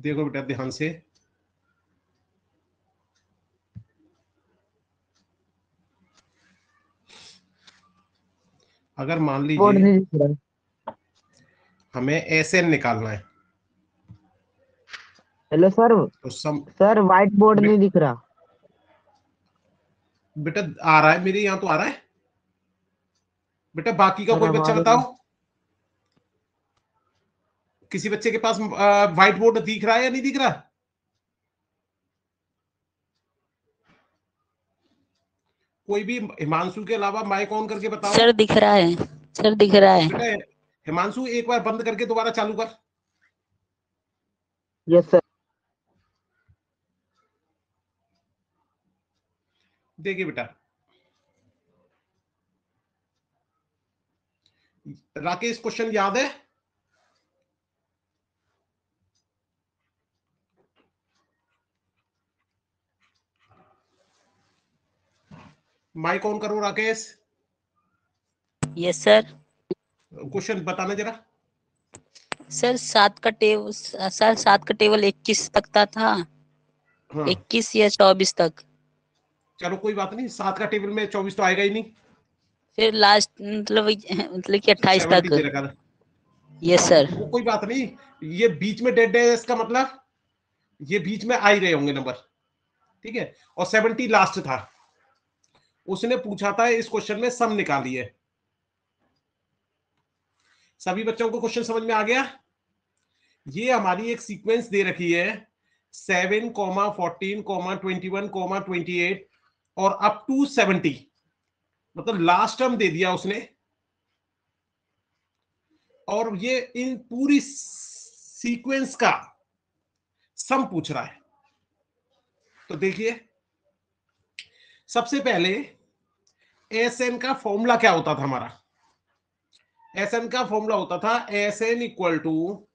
देखो बेटा ध्यान से, अगर मान बोर्ड लीजिए नहीं दिख रहा। हमें एसएन निकालना है हेलो सर। तो सम सर व्हाइट बोर्ड बे, नहीं दिख रहा। बेटा आ रहा है, मेरे यहाँ तो आ रहा है बेटा। बाकी का सर कोई बच्चा हमारे बताओ, किसी बच्चे के पास व्हाइट बोर्ड दिख रहा है या नहीं दिख रहा? कोई भी हिमांशु के अलावा माइक ऑन करके बताओ। सर दिख रहा है, सर दिख रहा है। बेटा हिमांशु एक बार बंद करके दोबारा चालू कर। Yes sir. देखिए बेटा, राकेश क्वेश्चन याद है? माइक ऑन करो राकेश, यस सर। क्वेश्चन बताना जरा। सर 7 का टेबल 21 तक का था। हाँ 21 या 24 तक। चलो कोई बात नहीं, 7 का टेबल में 24 तो आएगा ही नहीं, फिर लास्ट मतलब कि 28 70 दे तक। रखा था। यस हाँ सर। वो कोई बात नहीं, ये बीच में डेड है, इसका मतलब ये बीच में आ ही रहे होंगे नंबर, ठीक है। और 70 लास्ट था। उसने पूछा था इस क्वेश्चन में सम निकालिए। सभी बच्चों को क्वेश्चन समझ में आ गया? ये हमारी एक सीक्वेंस दे रखी है 7,14,21,28 और अप टू 70, मतलब लास्ट टर्म दे दिया उसने। और ये इन पूरी सीक्वेंस का सम पूछ रहा है। तो देखिए सबसे पहले एस एन का फॉर्मूला क्या होता था हमारा? एस एन का फॉर्मूला होता था S N equal to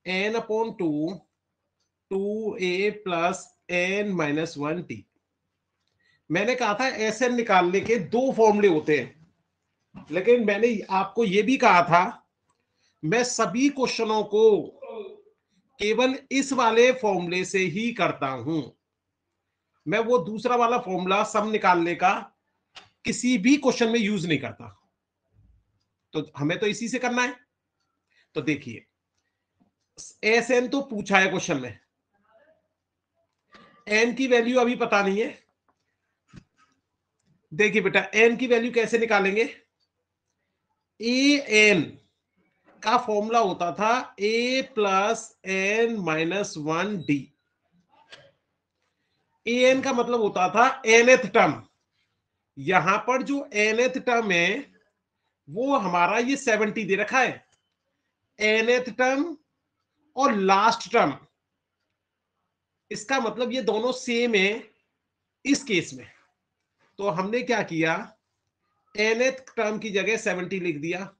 N upon two, 2a plus N minus 1t। मैंने कहा था एस एन निकालने के दो फॉर्मूले होते हैं, लेकिन मैंने आपको यह भी कहा था मैं सभी क्वेश्चनों को केवल इस वाले फॉर्मूले से ही करता हूं। मैं वो दूसरा वाला फॉर्मूला सम निकालने का किसी भी क्वेश्चन में यूज नहीं करता। तो हमें तो इसी से करना है। तो देखिए एस एन तो पूछा है क्वेश्चन में, एन की वैल्यू अभी पता नहीं है। देखिए बेटा एन की वैल्यू कैसे निकालेंगे? ए एन का फॉर्मूला होता था ए plus N minus 1d। A N का मतलब होता था एनथ टर्म। यहां पर जो एनथ टर्म है वो हमारा ये 70 दे रखा है, एनथ टर्म और लास्ट टर्म। इसका मतलब ये दोनों सेम है इस केस में। तो हमने क्या किया, एनथ टर्म की जगह 70 लिख दिया।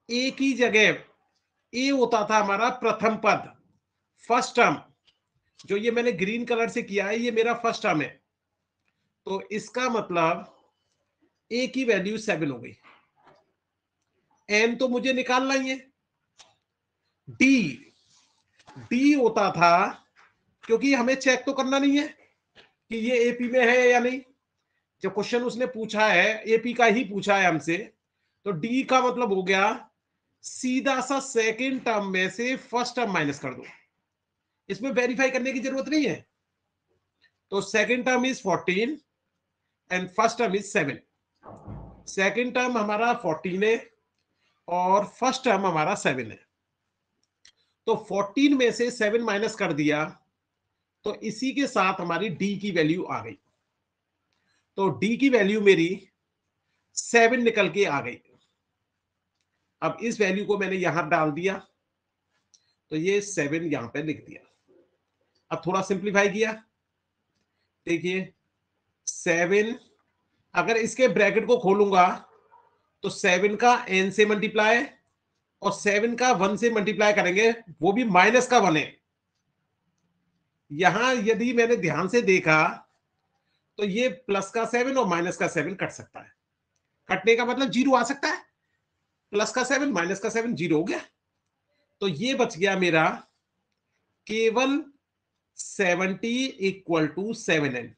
ए की जगह ए होता था हमारा प्रथम पद, फर्स्ट टर्म। जो ये मैंने ग्रीन कलर से किया है ये मेरा फर्स्ट टर्म है। तो इसका मतलब ए की वैल्यू 7 हो गई। एन तो मुझे निकालना ही है। डी, डी होता था, क्योंकि हमें चेक तो करना नहीं है कि ये एपी में है या नहीं। जो क्वेश्चन उसने पूछा है एपी का ही पूछा है हमसे, तो डी का मतलब हो गया सीधा सा सेकंड टर्म में से फर्स्ट टर्म माइनस कर दो। इसमें वेरीफाई करने की जरूरत नहीं है। तो second term is 14 and first term is 7। Second term हमारा 14 है और फर्स्ट टर्म हमारा 7 है। तो 14 में से 7 माइनस कर दिया तो इसी के साथ हमारी डी की वैल्यू आ गई। तो डी की वैल्यू मेरी 7 निकल के आ गई। अब इस वैल्यू को मैंने यहां डाल दिया तो ये 7 यहां पे लिख दिया। अब थोड़ा सिंप्लीफाई किया, देखिए 7, अगर इसके ब्रैकेट को खोलूंगा तो 7 का n से मल्टीप्लाई और 7 का 1 से मल्टीप्लाई करेंगे, वो भी माइनस का 1 है। यहां यदि मैंने ध्यान से देखा तो ये प्लस का 7 और माइनस का 7 कट सकता है। कटने का मतलब जीरो आ सकता है। प्लस का 7 माइनस का 7 जीरो हो गया। तो ये बच गया मेरा केवल 70 इक्वल टू 7n।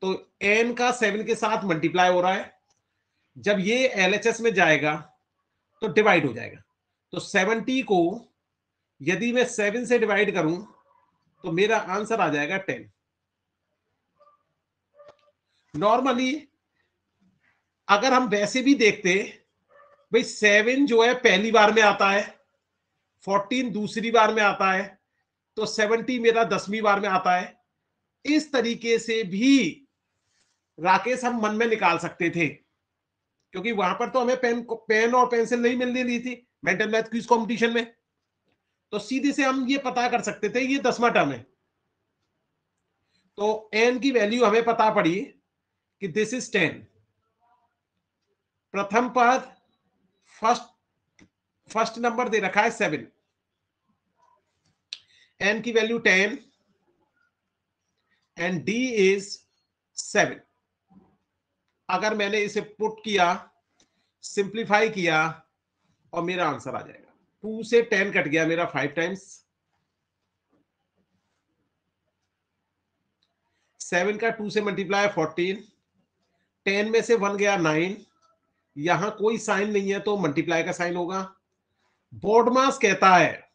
तो n का 7 के साथ मल्टीप्लाई हो रहा है, जब ये LHS में जाएगा तो डिवाइड हो जाएगा। तो 70 को यदि मैं 7 से डिवाइड करूं तो मेरा आंसर आ जाएगा 10। नॉर्मली अगर हम वैसे भी देखते भाई 7 जो है पहली बार में आता है, 14 दूसरी बार में आता है, तो 70 मेरा 10वीं बार में आता है। इस तरीके से भी राकेश हम मन में निकाल सकते थे, क्योंकि वहां पर तो हमें पेन और पेंसिल नहीं मिलने दी थी मेंटल मैथ क्विज कंपटीशन में। तो सीधे से हम ये पता कर सकते थे ये 10वां टर्म है। तो n की वैल्यू हमें पता पड़ी कि दिस इज 10। प्रथम पद फर्स्ट नंबर दे रखा है 7, n की वैल्यू 10 एंड d इज 7। अगर मैंने इसे पुट किया, सिंप्लीफाई किया, और मेरा आंसर आ जाएगा 2 से 10 कट गया मेरा 5 टाइम्स, 7 का 2 से मल्टीप्लाई 14, 10 में से 1 गया 9, यहां कोई साइन नहीं है तो मल्टीप्लाई का साइन होगा। बोर्डमास कहता है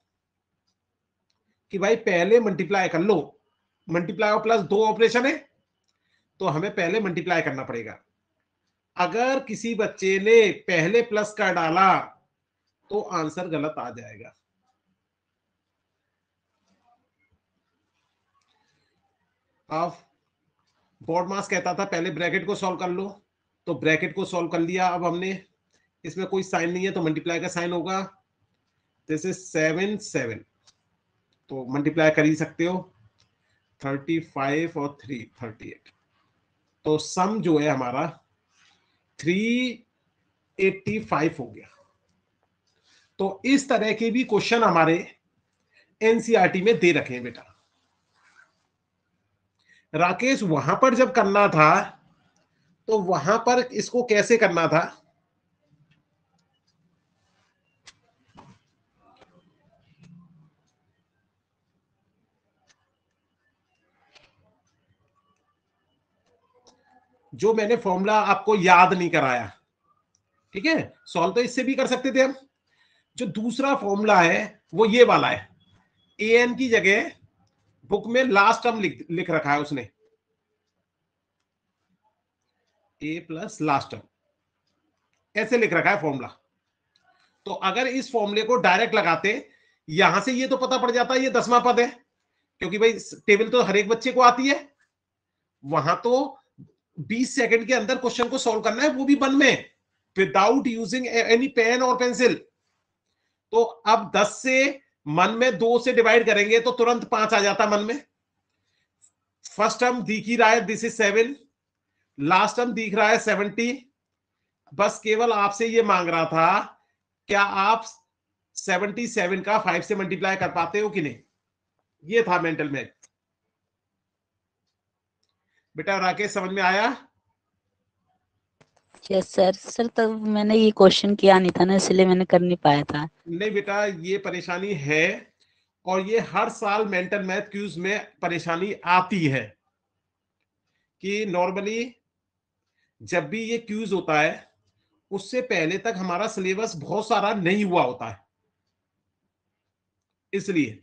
कि भाई पहले मल्टीप्लाई कर लो, मल्टीप्लाई और प्लस 2 ऑपरेशन है तो हमें पहले मल्टीप्लाई करना पड़ेगा। अगर किसी बच्चे ने पहले प्लस कर डाला तो आंसर गलत आ जाएगा। अब बोर्डमास कहता था पहले ब्रैकेट को सॉल्व कर लो, तो ब्रैकेट को सॉल्व कर लिया। अब हमने इसमें कोई साइन नहीं है तो मल्टीप्लाई का साइन होगा। दिस इज 7 7, तो मल्टीप्लाई कर ही सकते हो, 35 और 3 38। तो सम जो है हमारा 385 हो गया। तो इस तरह के भी क्वेश्चन हमारे एनसीईआरटी में दे रखे हैं बेटा। राकेश वहां पर जब करना था तो वहां पर इसको कैसे करना था? जो मैंने फॉर्मूला आपको याद नहीं कराया, ठीक है, सॉल्व तो इससे भी कर सकते थे हम। जो दूसरा फॉर्मूला है वो ये वाला है, an की जगह बुक में लास्ट टर्म लिख रखा है उसने, a प्लस लास्ट टर्म, ऐसे लिख रखा है फॉर्मूला। तो अगर इस फॉर्मूले को डायरेक्ट लगाते, यहां से ये तो पता पड़ जाता है ये 10वां पद है, क्योंकि भाई टेबल तो हर एक बच्चे को आती है। वहां तो 20 सेकंड के अंदर क्वेश्चन को सॉल्व करना है, वो भी वन में, विदाउट यूजिंग एनी पेन और पेंसिल। तो अब 10 से मन में 2 से डिवाइड करेंगे तो तुरंत 5 आ जाता मन में। फर्स्ट टर्म दिख ही रहा है, दिस इज 7, लास्ट टर्म दिख रहा है 70। बस केवल आपसे ये मांग रहा था, क्या आप 77 का 5 से मल्टीप्लाई कर पाते हो कि नहीं? ये था मेंटल मैथ। बेटा राकेश समझ में आया? Yes sir. सर तब मैंने ये क्वेश्चन किया नहीं था ना, इसलिए मैंने कर नहीं पाया था। नहीं बेटा, ये परेशानी है और ये हर साल मेंटल मैथ क्यूज में परेशानी आती है कि नॉर्मली जब भी ये क्यूज होता है उससे पहले तक हमारा सिलेबस बहुत सारा नहीं हुआ होता है, इसलिए।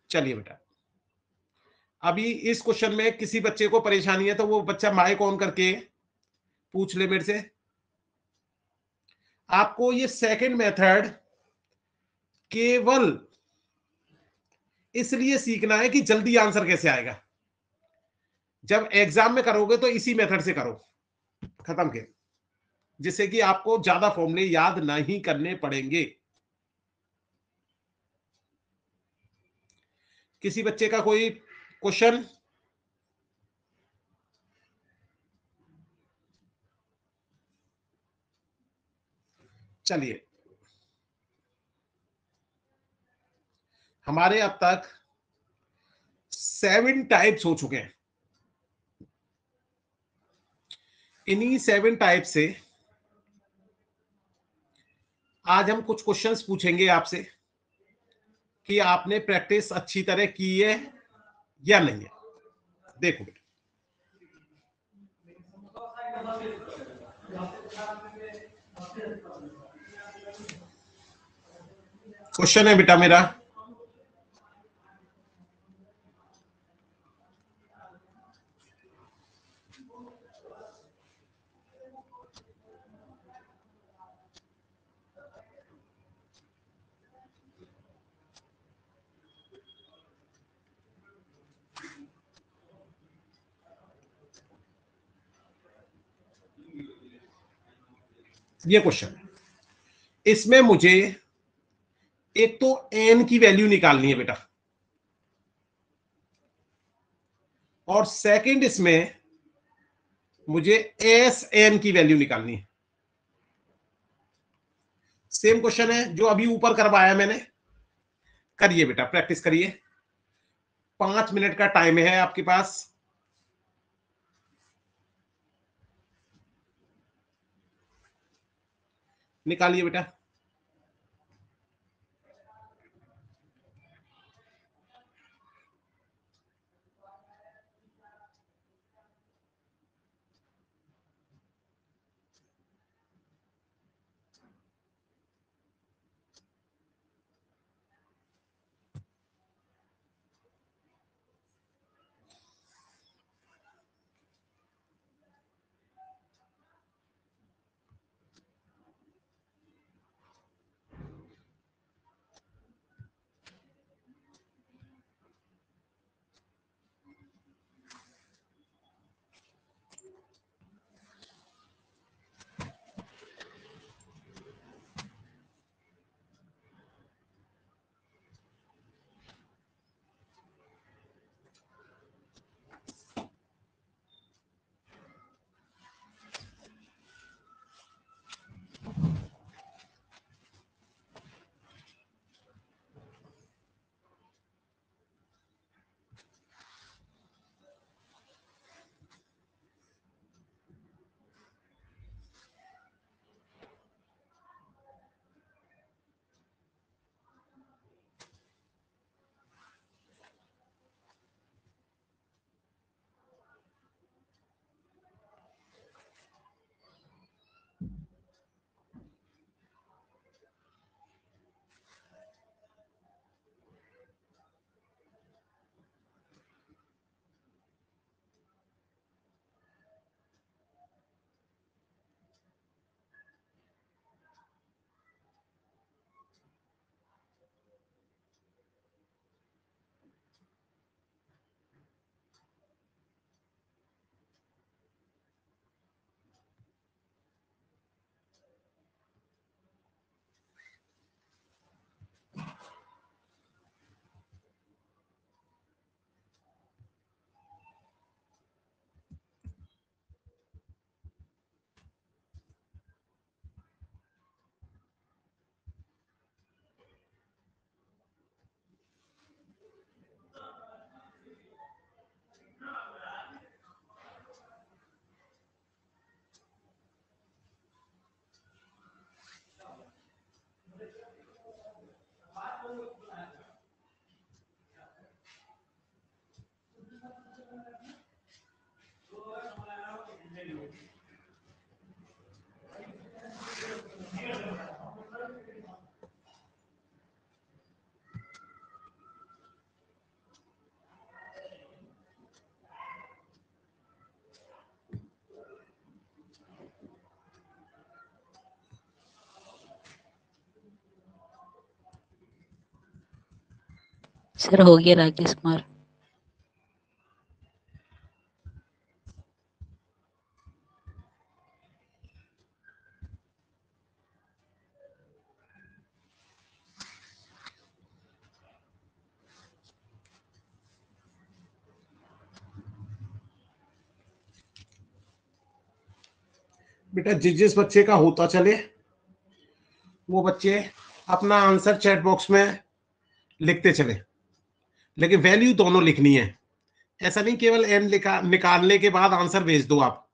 चलिए बेटा, अभी इस क्वेश्चन में किसी बच्चे को परेशानी है तो वो बच्चा माइक ऑन करके पूछ ले मेरे से। आपको ये सेकंड मेथड केवल इसलिए सीखना है कि जल्दी आंसर कैसे आएगा। जब एग्जाम में करोगे तो इसी मेथड से करो, खत्म के, जिससे कि आपको ज्यादा फॉर्मूले याद नहीं करने पड़ेंगे। किसी बच्चे का कोई क्वेश्चन? चलिए, हमारे अब तक 7 टाइप्स हो चुके हैं। इन्हीं 7 टाइप से आज हम कुछ क्वेश्चंस पूछेंगे आपसे कि आपने प्रैक्टिस अच्छी तरह की है या नहीं है। देखो बेटा, क्वेश्चन है बेटा मेरा, ये क्वेश्चन, इसमें मुझे एक तो एन की वैल्यू निकालनी है बेटा, और सेकंड इसमें मुझे एस एन की वैल्यू निकालनी है। सेम क्वेश्चन है जो अभी ऊपर करवाया मैंने, करिए बेटा, प्रैक्टिस करिए। 5 मिनट का टाइम है आपके पास। निकालिए बेटा। सर हो गया राकेश कुमार। बेटा जिस बच्चे का होता चले वो बच्चे अपना आंसर चैट बॉक्स में लिखते चले, लेकिन वैल्यू दोनों लिखनी है। ऐसा नहीं केवल एन निकालने के बाद आंसर भेज दो आप।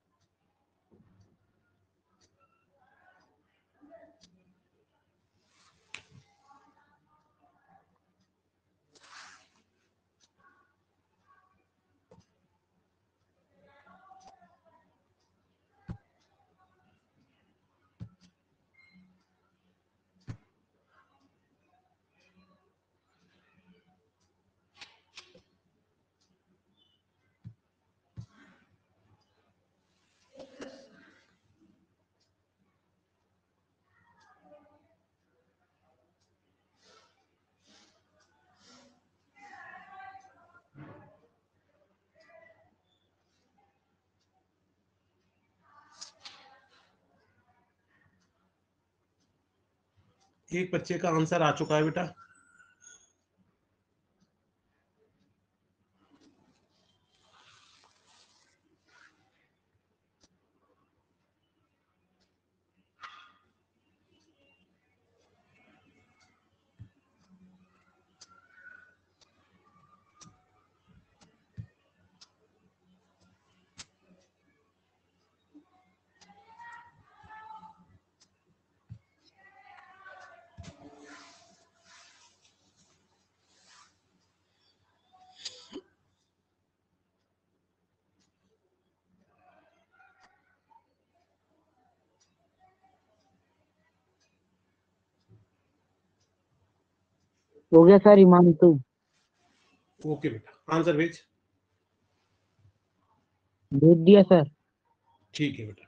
एक बच्चे का आंसर आ चुका है बेटा। हो गया सर हिमांशु। ओके बेटा, आंसर भेज। भेज दिया सर। ठीक है बेटा।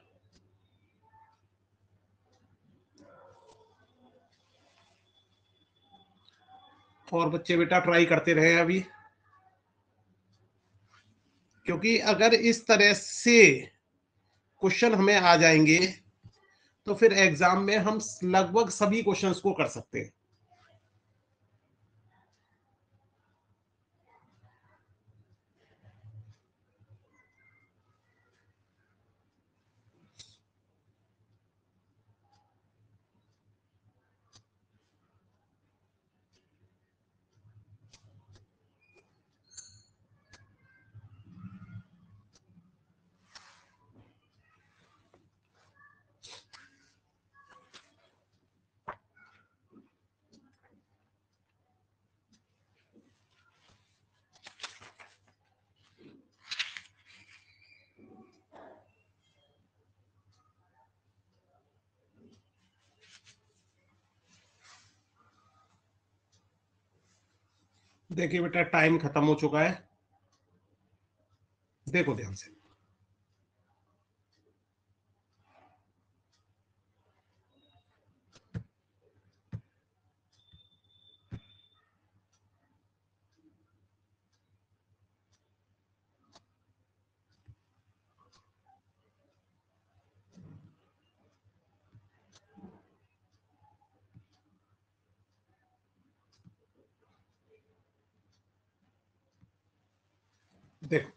और बच्चे बेटा ट्राई करते रहे अभी, क्योंकि अगर इस तरह से क्वेश्चन हमें आ जाएंगे तो फिर एग्जाम में हम लगभग सभी क्वेश्चंस को कर सकते हैं। देखिए बेटा, टाइम खत्म हो चुका है, देखो ध्यान से। देखो,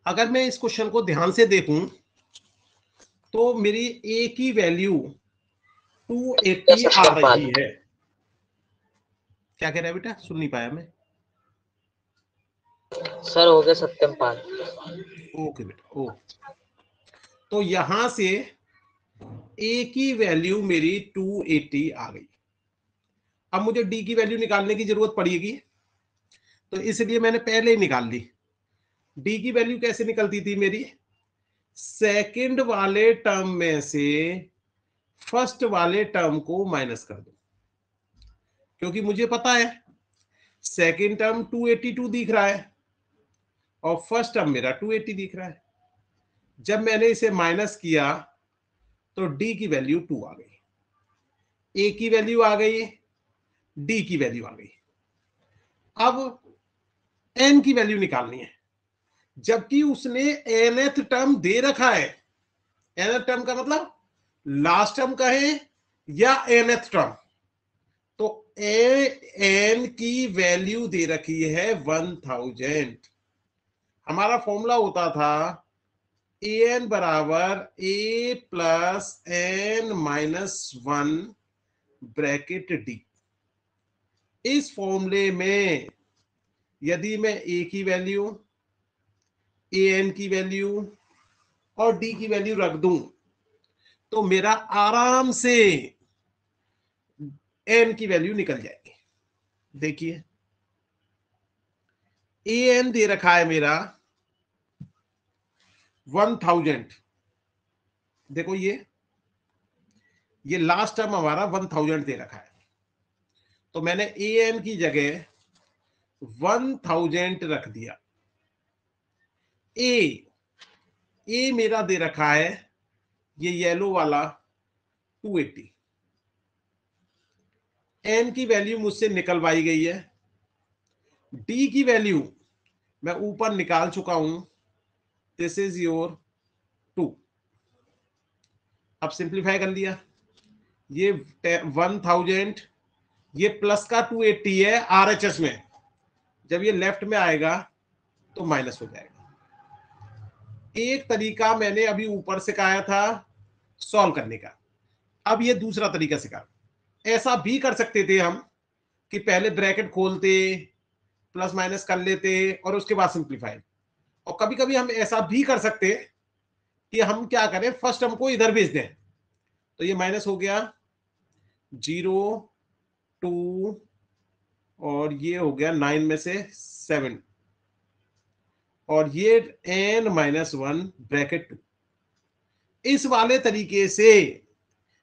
अगर मैं इस क्वेश्चन को ध्यान से देखूं तो मेरी ए की वैल्यू 280 आ रही है। क्या कह रहा है बेटा, सुन नहीं पाया मैं। सर हो गया सत्यम पाल। ओके बेटा, ओ तो यहां से ए की वैल्यू मेरी 280 आ गई। अब मुझे डी की वैल्यू निकालने की जरूरत पड़ेगी, तो इसलिए मैंने पहले ही निकाल ली। डी की वैल्यू कैसे निकलती थी मेरी, सेकंड वाले टर्म में से फर्स्ट वाले टर्म को माइनस कर दो, क्योंकि मुझे पता है सेकंड टर्म 282 दिख रहा है और फर्स्ट टर्म मेरा 280 दिख रहा है। जब मैंने इसे माइनस किया तो डी की वैल्यू 2 आ गई, ए की वैल्यू आ गई, डी की वैल्यू आ गई। अब एन की वैल्यू निकालनी है, जबकि उसने nth टर्म दे रखा है। nth टर्म का मतलब लास्ट टर्म कहे या nth टर्म, तो एन की वैल्यू दे रखी है 1000। हमारा फॉर्मूला होता था an बराबर a plus n minus 1 bracket D. इस फॉर्मूले में यदि मैं a की वैल्यू, an की वैल्यू और d की वैल्यू रख दूं तो मेरा आराम से n की वैल्यू निकल जाएगी। देखिए an दे रखा है मेरा 1000। देखो ये लास्ट टर्म हमारा 1000 दे रखा है, तो मैंने an की जगह 1000 रख दिया। ए मेरा दे रखा है ये येलो वाला 280। एन की वैल्यू मुझसे निकलवाई गई है, डी की वैल्यू मैं ऊपर निकाल चुका हूं, दिस इज योर अब सिंप्लीफाई कर लिया, ये 1000, ये प्लस का 280 है आरएचएस में, जब ये लेफ्ट में आएगा तो माइनस हो जाएगा। एक तरीका मैंने अभी ऊपर सिखाया था सॉल्व करने का, अब ये दूसरा तरीका सिखा। ऐसा भी कर सकते थे हम कि पहले ब्रैकेट खोलते, प्लस माइनस कर लेते और उसके बाद सिंप्लीफाई। और कभी कभी हम ऐसा भी कर सकते कि हम क्या करें, फर्स्ट हमको इधर भेज दें, तो ये माइनस हो गया 0 2 और ये हो गया 9 में से 7 और ये n-1 ब्रैकेट 2। इस वाले तरीके से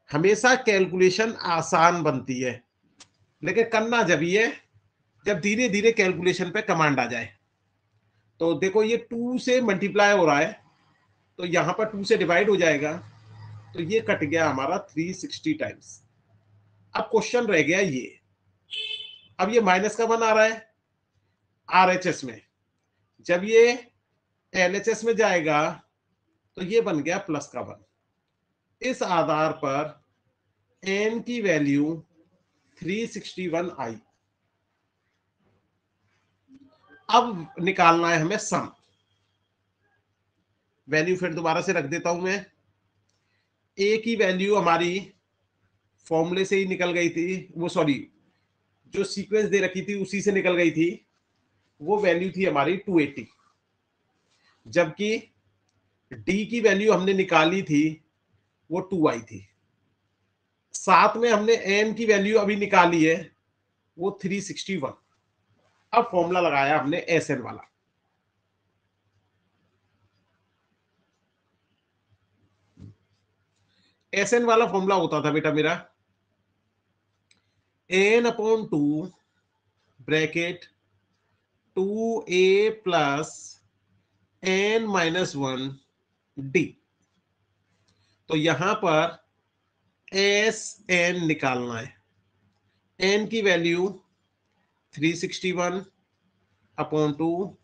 हमेशा कैलकुलेशन आसान बनती है, लेकिन करना जब ये जब धीरे धीरे कैलकुलेशन पे कमांड आ जाए। तो देखो ये 2 से मल्टीप्लाई हो रहा है, तो यहां पर 2 से डिवाइड हो जाएगा, तो ये कट गया हमारा 360 टाइम्स। अब क्वेश्चन रह गया ये, अब ये माइनस का 1 आ रहा है आरएचएस में, जब ये एलएचएस में जाएगा तो ये बन गया प्लस का 1। इस आधार पर n की वैल्यू 361 आई। अब निकालना है हमें सम। वैल्यू फिर दोबारा से रख देता हूं मैं। a की वैल्यू हमारी फॉर्मूले से ही निकल गई थी, वो सॉरी जो सीक्वेंस दे रखी थी उसी से निकल गई थी, वो वैल्यू थी हमारी 280, जबकि d की वैल्यू हमने निकाली थी वो 2 आई थी। साथ में हमने n की वैल्यू अभी निकाली है वो 361। अब फॉर्मूला लगाया हमने Sn वाला। Sn वाला फॉर्मूला होता था बेटा मेरा n/2 bracket 2a plus n-1 d। तो यहां पर Sn निकालना है। n की वैल्यू 361/2,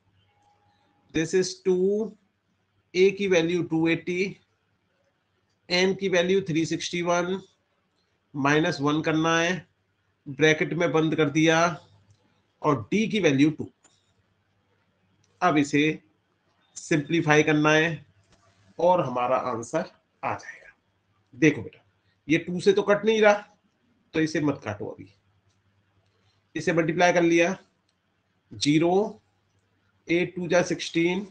दिस इज 2, a की वैल्यू 280, n की वैल्यू 361 माइनस 1 करना है, ब्रैकेट में बंद कर दिया, और d की वैल्यू 2। अब इसे सिंप्लीफाई करना है और हमारा आंसर आ जाएगा। देखो बेटा ये 2 से तो कट नहीं रहा, तो इसे मत काटो, अभी इसे मल्टीप्लाई कर लिया, 0 8 2 जा 16,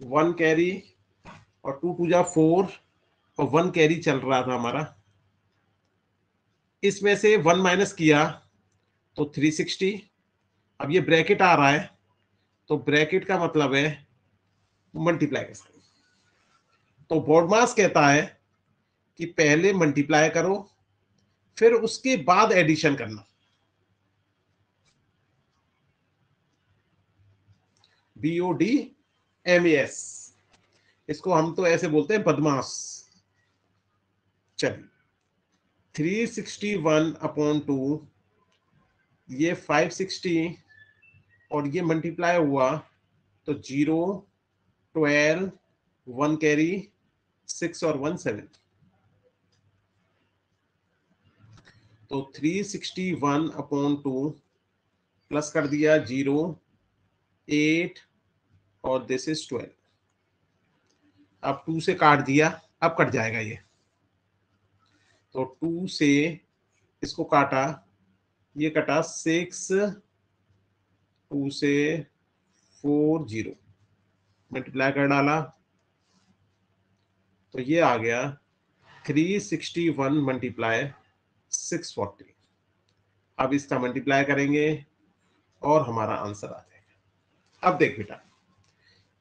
1 कैरी और 2 2 जा 4 और 1 कैरी चल रहा था हमारा, इसमें से 1 माइनस किया तो 360। अब ये ब्रैकेट आ रहा है, तो ब्रैकेट का मतलब है मल्टीप्लाई कर सकते। तो बॉडमास कहता है कि पहले मल्टीप्लाई करो फिर उसके बाद एडिशन करना। BODMAS, इसको हम तो ऐसे बोलते हैं बदमाश। चलिए 361/2, ये 560 और ये मल्टीप्लाई हुआ तो 0 12 1 कैरी 6 और 1 7, तो 361/2 प्लस कर दिया 0 8 और दिस इज 12। अब 2 से काट दिया, अब कट जाएगा ये, तो 2 से इसको काटा, ये कटा 6, 2 से 4 0, मल्टीप्लाई कर डाला तो ये आ गया 361 मल्टीप्लाई 640। अब इसका मल्टीप्लाई करेंगे और हमारा आंसर आ जाएगा। अब देख बेटा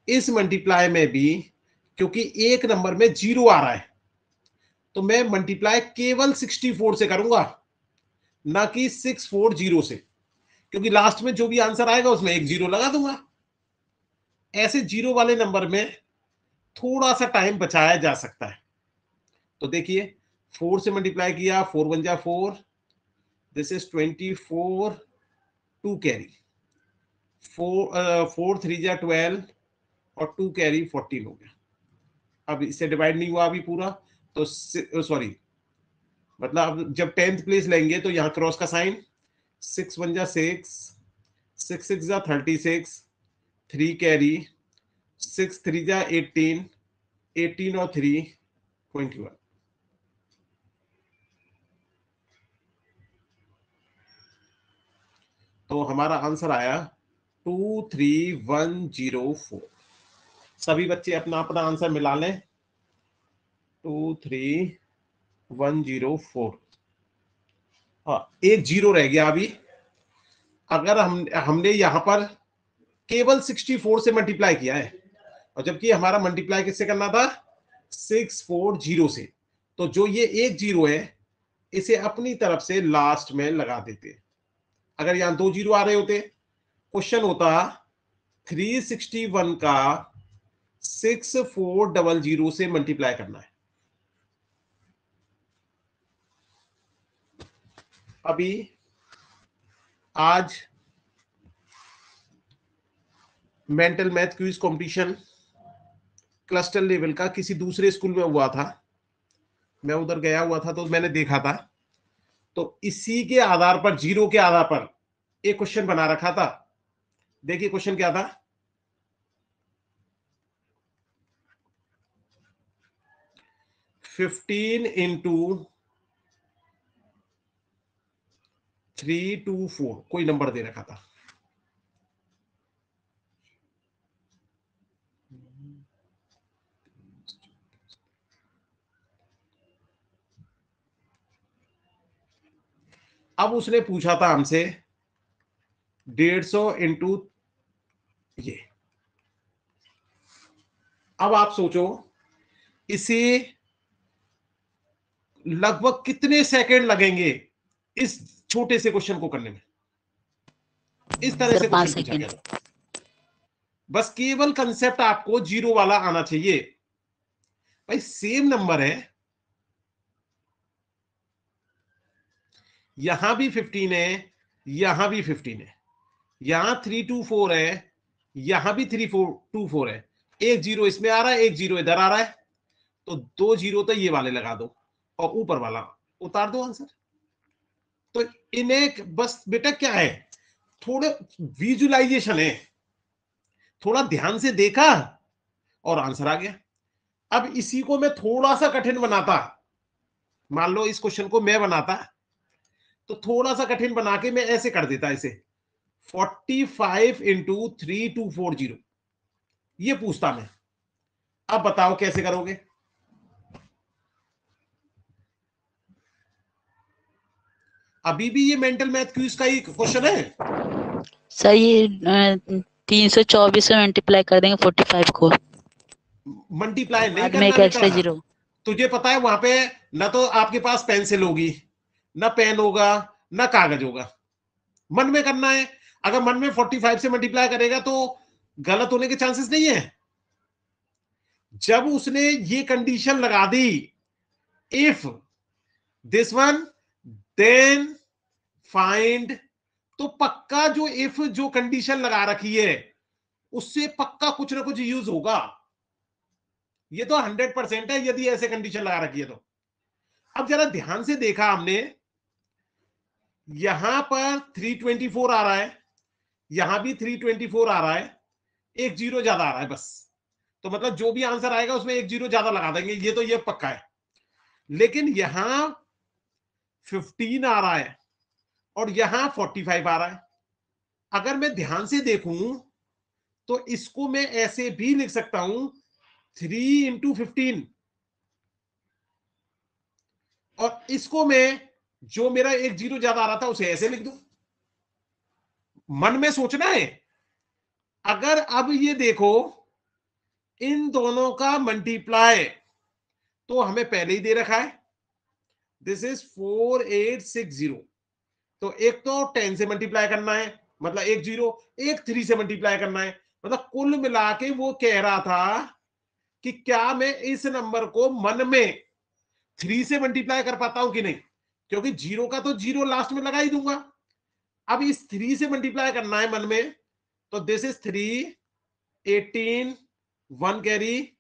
इस मल्टीप्लाई में भी क्योंकि एक नंबर में 0 आ रहा है, तो मैं मल्टीप्लाई केवल 64 से करूंगा, ना कि 640 से, क्योंकि लास्ट में जो भी आंसर आएगा उसमें एक 0 लगा दूंगा। ऐसे 0 वाले नंबर में थोड़ा सा टाइम बचाया जा सकता है। तो देखिए 4 से मल्टीप्लाई किया, 4 1 जा 4, दिस इज 24, 2 कैरी 4 3 जा 12 और 2 कैरी 14 हो गया। अब इससे डिवाइड नहीं हुआ अभी पूरा, तो सॉरी, मतलब अब जब 10th प्लेस लेंगे तो यहाँ क्रॉस का साइन, 6 1 जा 6, 6 6 जा 36, 3 कैरी, 6 3 जा 18, 18 और 3 21। तो हमारा आंसर आया 23104। सभी बच्चे अपना अपना आंसर मिला लें। 23104। हाँ, एक जीरो रह गया अभी। अगर हमने यहां पर केवल 64 से मल्टीप्लाई किया है, और जबकि हमारा मल्टीप्लाई किससे करना था, 640 से, तो जो ये एक जीरो है इसे अपनी तरफ से लास्ट में लगा देते। अगर यहां 2 जीरो आ रहे होते, क्वेश्चन होता 361 का 6400 से मल्टीप्लाई करना है। अभी आज mental math quiz competition cluster level का किसी दूसरे स्कूल में हुआ था, मैं उधर गया हुआ था तो मैंने देखा था। तो इसी के आधार पर, जीरो के आधार पर एक क्वेश्चन बना रखा था। देखिए क्वेश्चन क्या था, फिफ्टीन इंटू 324 कोई नंबर दे रखा था। अब उसने पूछा था हमसे 150 इंटू ये। अब आप सोचो इसे लगभग कितने सेकंड लगेंगे इस छोटे से क्वेश्चन को करने में। इस तरह सर से 5 क्वेश्चन पूछा गया सेकंड। था। बस केवल कंसेप्ट आपको जीरो वाला आना चाहिए। भाई सेम नंबर है, यहां भी 15 है, यहां भी 15 है, यहां 324 है, यहां भी 324 है। एक जीरो इसमें आ रहा है, एक जीरो इधर आ रहा है, तो 2 जीरो तो ये वाले लगा दो और ऊपर वाला उतार दो आंसर। तो इन्हें बस बेटा क्या है, थोड़े विजुअलाइजेशन है, थोड़ा ध्यान से देखा और आंसर आ गया। अब इसी को मैं थोड़ा सा कठिन बनाता, मान लो इस क्वेश्चन को मैं बनाता, तो थोड़ा सा कठिन बना के मैं ऐसे कर देता, इसे 45 इंटू 3240 ये पूछता मैं। अब बताओ कैसे करोगे। अभी भी ये मेंटल मैथ क्विज का ही क्वेश्चन है सर ये 324 से मल्टीप्लाई कर देंगे 45 को, मल्टीप्लाई नहीं बाद में एक करना एक्स्ट्रा बेटा। जीरो। तुझे पता है वहां पे ना तो आपके पास पेंसिल होगी, ना पेन होगा, ना कागज होगा, मन में करना है। अगर मन में 45 से मल्टीप्लाई करेगा तो गलत होने के चांसेस नहीं है। जब उसने ये कंडीशन लगा दी, if this one then find, तो पक्का जो इफ जो कंडीशन लगा रखी है उससे पक्का कुछ ना कुछ यूज होगा। ये तो 100% है यदि ऐसे कंडीशन लगा रखी है तो। अब जरा ध्यान से देखा हमने, यहां पर 324 आ रहा है, यहां भी 324 आ रहा है, एक जीरो ज्यादा आ रहा है बस। तो मतलब जो भी आंसर आएगा उसमें एक जीरो ज्यादा लगा देंगे, ये तो ये पक्का है। लेकिन यहां 15 आ रहा है और यहां 45 आ रहा है। अगर मैं ध्यान से देखूं तो इसको मैं ऐसे भी लिख सकता हूं 3 इंटू 15, और इसको मैं जो मेरा एक जीरो ज्यादा आ रहा था उसे ऐसे लिख दूं। मन में सोचना है। अगर अब ये देखो इन दोनों का मल्टीप्लाई तो हमें पहले ही दे रखा है, दिस इज 4860। तो एक तो 10 से मल्टीप्लाई करना है, मतलब एक जीरो, एक 3 से मल्टीप्लाई करना है, मतलब कुल मिला के वो कह रहा था कि क्या मैं इस नंबर को मन में 3 से मल्टीप्लाई कर पाता हूं कि नहीं, क्योंकि जीरो का तो जीरो लास्ट में लगा ही दूंगा। अब इस 3 से मल्टीप्लाई करना है मन में, तो दिस इज 3, 18, 1 कैरी,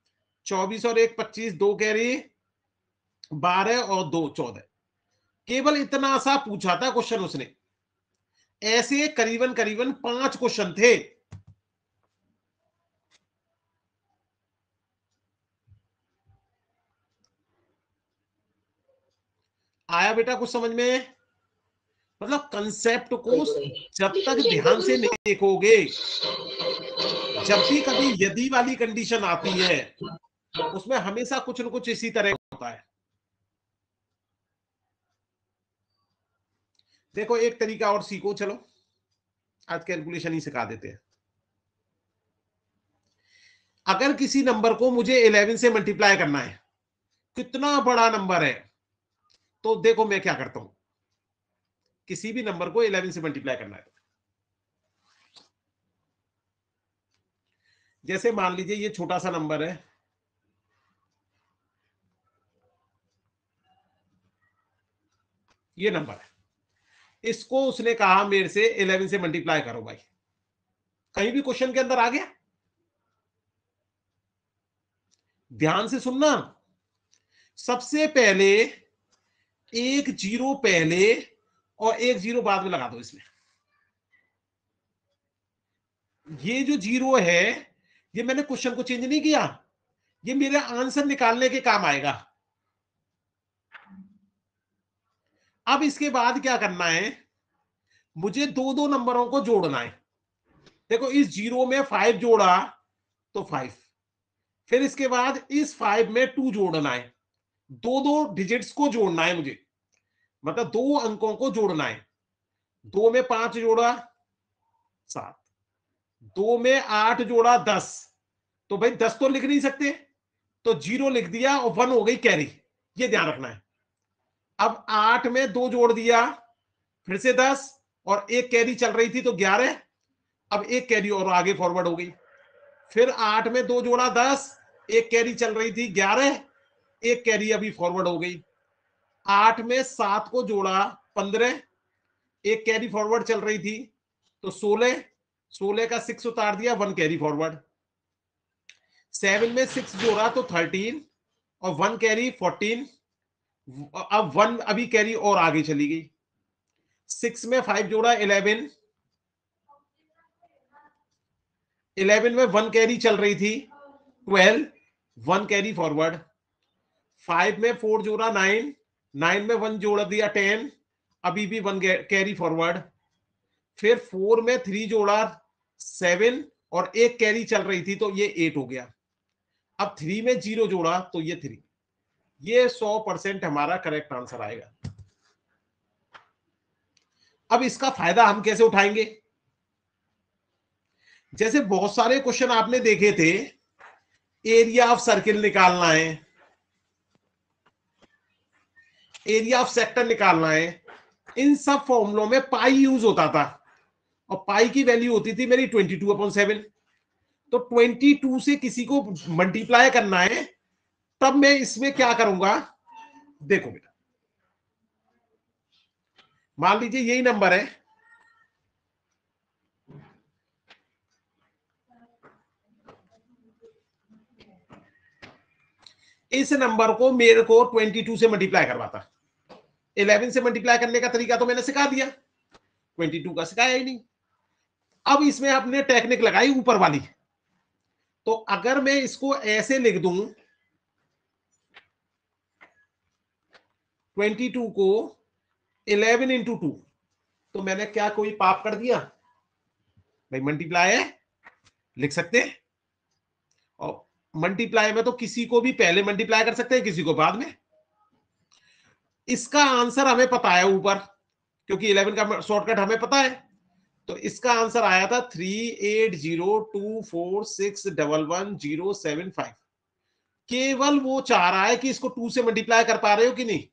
24 और 1 25, 2 कैरी, 12 और 2 14। केवल इतना सा पूछा था क्वेश्चन उसने। ऐसे करीबन करीबन 5 क्वेश्चन थे। आया बेटा कुछ समझ में? मतलब कंसेप्ट को जब तक ध्यान से नहीं देखोगे, जब भी कभी यदि वाली कंडीशन आती है उसमें हमेशा कुछ न कुछ इसी तरह होता है। देखो एक तरीका और सीखो, चलो आज कैलकुलेशन ही सिखा देते हैं। अगर किसी नंबर को मुझे 11 से मल्टीप्लाई करना है, कितना बड़ा नंबर है, तो देखो मैं क्या करता हूं। किसी भी नंबर को 11 से मल्टीप्लाई करना है, जैसे मान लीजिए ये छोटा सा नंबर है, ये नंबर है, इसको उसने कहा मेरे से 11 से मल्टीप्लाई करो भाई। कहीं भी क्वेश्चन के अंदर आ गया? ध्यान से सुनना। सबसे पहले एक जीरो पहले और एक जीरो बाद में लगा दो इसमें। ये जो जीरो है ये मैंने क्वेश्चन को चेंज नहीं किया, ये मेरे आंसर निकालने के काम आएगा। अब इसके बाद क्या करना है, मुझे दो दो नंबरों को जोड़ना है। देखो इस जीरो में 5 जोड़ा तो 5, फिर इसके बाद इस 5 में 2 जोड़ना है। दो दो डिजिट्स को जोड़ना है मुझे, मतलब दो अंकों को जोड़ना है। 2 में 5 जोड़ा 7, 2 में 8 जोड़ा 10। तो भाई 10 तो लिख नहीं सकते, तो 0 लिख दिया और 1 हो गई कैरी, ये ध्यान रखना है। अब 8 में 2 जोड़ दिया, फिर से 10 और एक कैरी चल रही थी तो 11। अब एक कैरी और आगे फॉरवर्ड हो गई। फिर 8 में 2 जोड़ा 10, एक कैरी चल रही थी 11, एक कैरी अभी फॉरवर्ड हो गई। 8 में 7 को जोड़ा 15, एक कैरी फॉरवर्ड चल रही थी तो 16, 16 का 6 उतार दिया, 1 कैरी फॉरवर्ड। 7 में 6 जोड़ा तो 13 और 1 कैरी 14। अब 1 अभी कैरी और आगे चली गई। 6 में 5 जोड़ा 11, 11 में 1 कैरी चल रही थी 12, 1 कैरी फॉरवर्ड। 5 में 4 जोड़ा 9, 9 में 1 जोड़ दिया 10, अभी भी 1 कैरी फॉरवर्ड। फिर 4 में 3 जोड़ा 7 और एक कैरी चल रही थी तो ये 8 हो गया। अब 3 में 0 जोड़ा तो ये 3। ये 100% हमारा करेक्ट आंसर आएगा। अब इसका फायदा हम कैसे उठाएंगे? जैसे बहुत सारे क्वेश्चन आपने देखे थे, एरिया ऑफ सर्किल निकालना है, एरिया ऑफ सेक्टर निकालना है, इन सब फॉर्मूलों में पाई यूज होता था और पाई की वैल्यू होती थी मेरी 22/7। तो 22 से किसी को मल्टीप्लाई करना है, तब मैं इसमें क्या करूंगा, देखो बेटा मान लीजिए यही नंबर है, इस नंबर को मेरे को 22 से मल्टीप्लाई करवाता। 11 से मल्टीप्लाई करने का तरीका तो मैंने सिखा दिया, 22 का सिखाया ही नहीं। अब इसमें आपने टेक्निक लगाई ऊपर वाली। तो अगर मैं इसको ऐसे लिख दूं, 22 को 11 इंटू 2, तो मैंने क्या कोई पाप कर दिया भाई? मल्टीप्लाई है, लिख सकते हैं। और मल्टीप्लाई में तो किसी को भी पहले मल्टीप्लाई कर सकते हैं, किसी को बाद में। इसका आंसर हमें पता है ऊपर, क्योंकि 11 का शॉर्टकट हमें पता है। तो इसका आंसर आया था 380246111075। केवल वो चाह रहा है कि इसको 2 से मल्टीप्लाई कर पा रहे हो कि नहीं,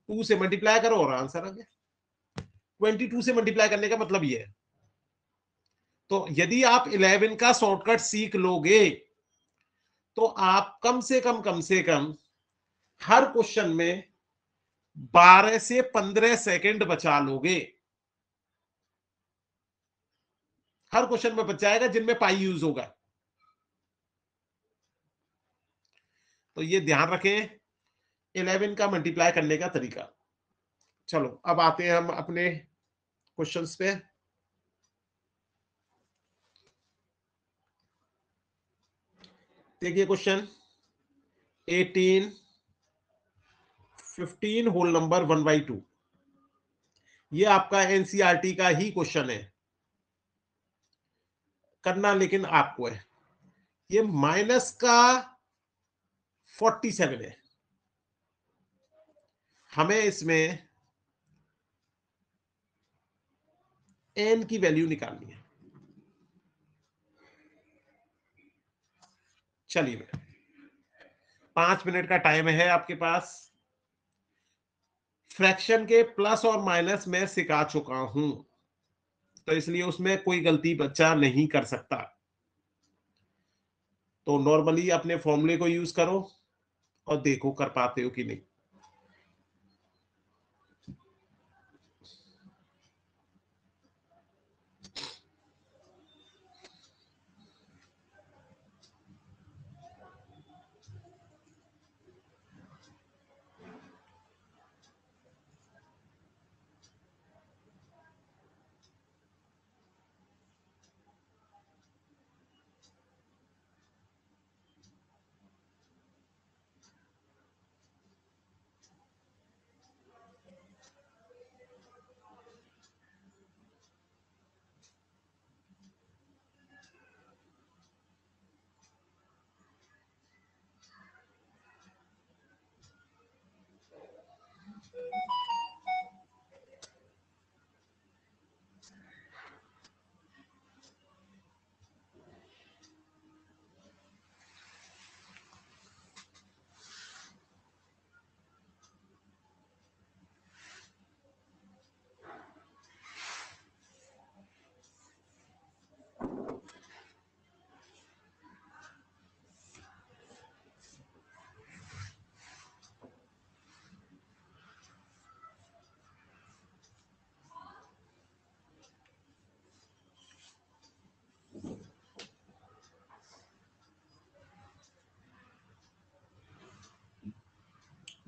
2 से मल्टीप्लाई करो और आंसर आ गया। 22 से मल्टीप्लाई करने का मतलब ये है। तो यदि आप 11 का शॉर्टकट सीख लोगे तो आप कम से कम हर क्वेश्चन में 12 से 15 सेकंड बचा लोगे। हर क्वेश्चन में बच जाएगा जिनमें पाई यूज होगा। तो ये ध्यान रखें, 11 का मल्टीप्लाई करने का तरीका। चलो अब आते हैं हम अपने क्वेश्चंस पे। देखिए क्वेश्चन 18 15 होल नंबर 1/2। ये आपका एनसीईआरटी का ही क्वेश्चन है, करना लेकिन आपको है। ये माइनस का 47 है, हमें इसमें एन की वैल्यू निकालनी है। चलिए 5 मिनट का टाइम है आपके पास। फ्रैक्शन के प्लस और माइनस में सिखा चुका हूं, तो इसलिए उसमें कोई गलती बच्चा नहीं कर सकता। तो नॉर्मली अपने फॉर्मूले को यूज करो और देखो कर पाते हो कि नहीं।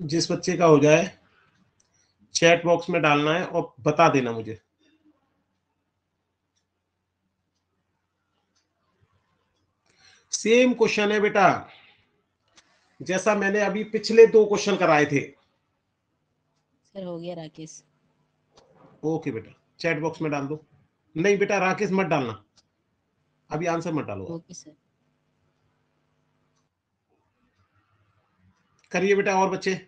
जिस बच्चे का हो जाए चैट बॉक्स में डालना है और बता देना मुझे। सेम क्वेश्चन है बेटा, जैसा मैंने अभी पिछले 2 क्वेश्चन कराए थे। सर हो गया राकेश। ओके बेटा, चैट बॉक्स में डाल दो। नहीं बेटा राकेश मत डालना, अभी आंसर मत डालो। Okay sir. करिए बेटा और बच्चे।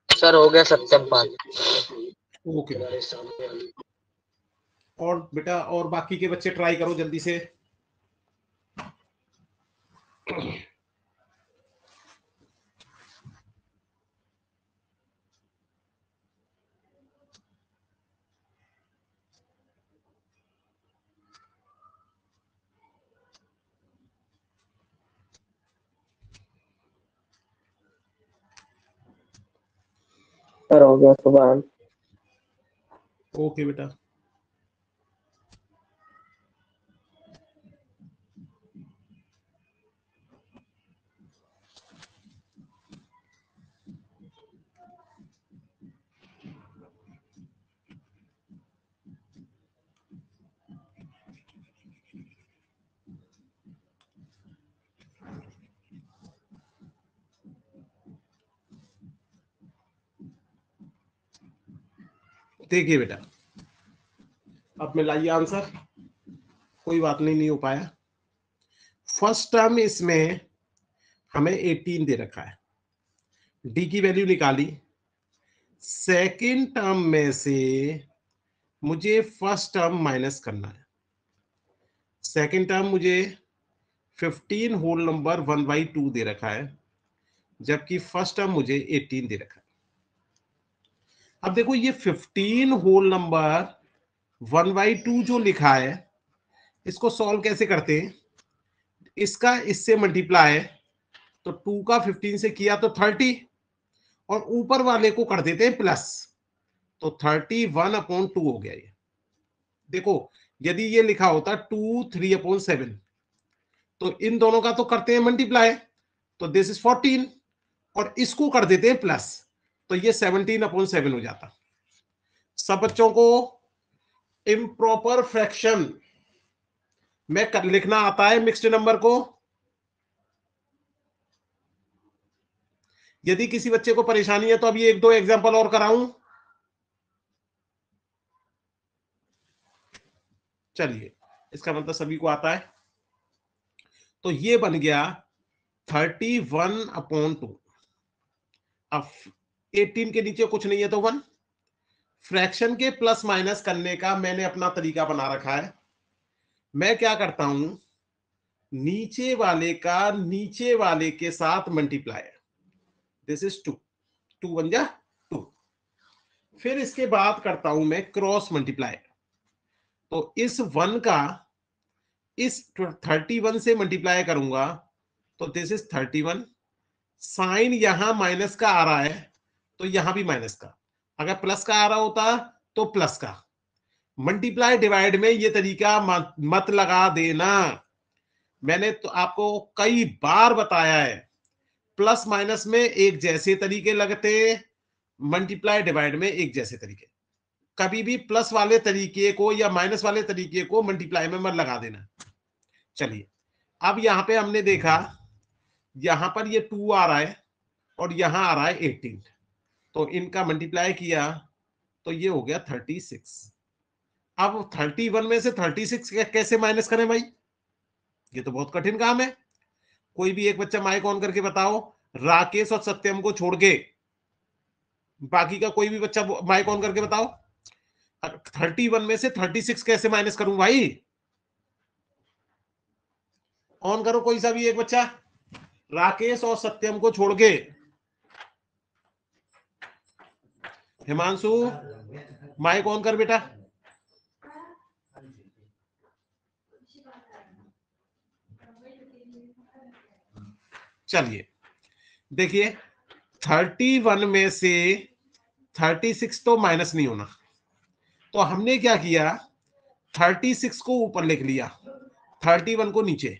सर हो गया सत्यम 5। ओके और बेटा और बाकी के बच्चे ट्राई करो जल्दी से। सर हो गया सुबह। ओके बेटा। देखिए बेटा, अब मिलाइए आंसर। कोई बात नहीं, नहीं हो पाया। फर्स्ट टर्म इसमें हमें 18 दे रखा है, डी की वैल्यू निकाली। सेकंड टर्म में से मुझे फर्स्ट टर्म माइनस करना है। सेकंड टर्म मुझे 15 होल नंबर 1/2 दे रखा है, जबकि फर्स्ट टर्म मुझे 18 दे रखा है। अब देखो ये 15 होल नंबर 1/2 जो लिखा है, इसको सॉल्व कैसे करते हैं? इसका इससे मल्टीप्लाई, तो 2 का 15 से किया तो 30, और ऊपर वाले को कर देते हैं प्लस, तो 31/2 हो गया ये। देखो यदि ये लिखा होता 2 3/7, तो इन दोनों का तो करते हैं मल्टीप्लाई, तो दिस इज 14, और इसको कर देते हैं प्लस, तो ये 17/7 हो जाता। सब बच्चों को इम्प्रॉपर फ्रैक्शन में लिखना आता है मिक्स्ड नंबर को? यदि किसी बच्चे को परेशानी है तो अभी 1-2 एग्जांपल और कराऊं? चलिए, इसका मतलब सभी को आता है। तो ये बन गया 31/2। अब 18 के नीचे कुछ नहीं है तो 1। फ्रैक्शन के प्लस माइनस करने का मैंने अपना तरीका बना रखा है। मैं क्या करता हूं, नीचे वाले का नीचे वाले के साथ मल्टीप्लाई, दिस इज 2, 2 बन जा 2। फिर इसके बाद करता हूं मैं क्रॉस मल्टीप्लाई, तो इस 1 का इस 31 से मल्टीप्लाई करूंगा, तो दिस इज 31। साइन यहां माइनस का आ रहा है, तो यहां भी माइनस का। अगर प्लस का आ रहा होता तो प्लस का। मल्टीप्लाई डिवाइड में ये तरीका मत लगा देना। मैंने तो आपको कई बार बताया है, प्लस माइनस में एक जैसे तरीके लगते, मल्टीप्लाई डिवाइड में एक जैसे तरीके। कभी भी प्लस वाले तरीके को या माइनस वाले तरीके को मल्टीप्लाई में मत लगा देना। चलिए, अब यहां पे हमने देखा, यहां पर ये 2 आ रहा है और यहां आ रहा है 18, तो इनका मल्टीप्लाई किया तो ये हो गया 36। अब 31 में से 36 कैसे माइनस करें भाई? ये तो बहुत कठिन काम है। कोई भी एक बच्चा माइक ऑन करके बताओ, राकेश और सत्यम को छोड़ के बाकी का कोई भी बच्चा माइक ऑन करके बताओ, 31 में से 36 कैसे माइनस करूं भाई? ऑन करो कोई सा भी एक बच्चा, राकेश और सत्यम को छोड़ के। हिमांशु, माइक ऑन कर बेटा। चलिए देखिए, 31 में से 36 तो माइनस नहीं होना, तो हमने क्या किया, 36 को ऊपर लिख लिया, 31 को नीचे।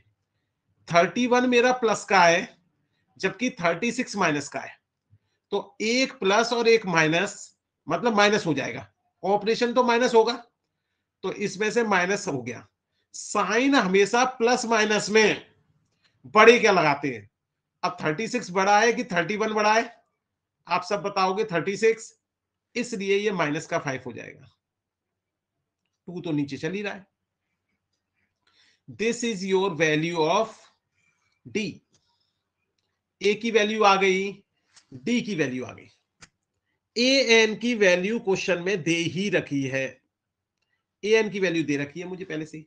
31 मेरा प्लस का है, जबकि 36 माइनस का है, तो एक प्लस और एक माइनस मतलब माइनस हो जाएगा, ऑपरेशन तो माइनस होगा, तो इसमें से माइनस हो गया। साइन हमेशा प्लस माइनस में बड़े क्या लगाते हैं? अब 36 बड़ा है कि 31 बड़ा है? आप सब बताओगे 36, इसलिए ये माइनस का 5 हो जाएगा। 2 तो नीचे चल ही रहा है। This is your value of D. A की वैल्यू आ गई, डी की वैल्यू आ गई। ए एन की वैल्यू क्वेश्चन में दे ही रखी है, ए एन की वैल्यू दे रखी है मुझे पहले से।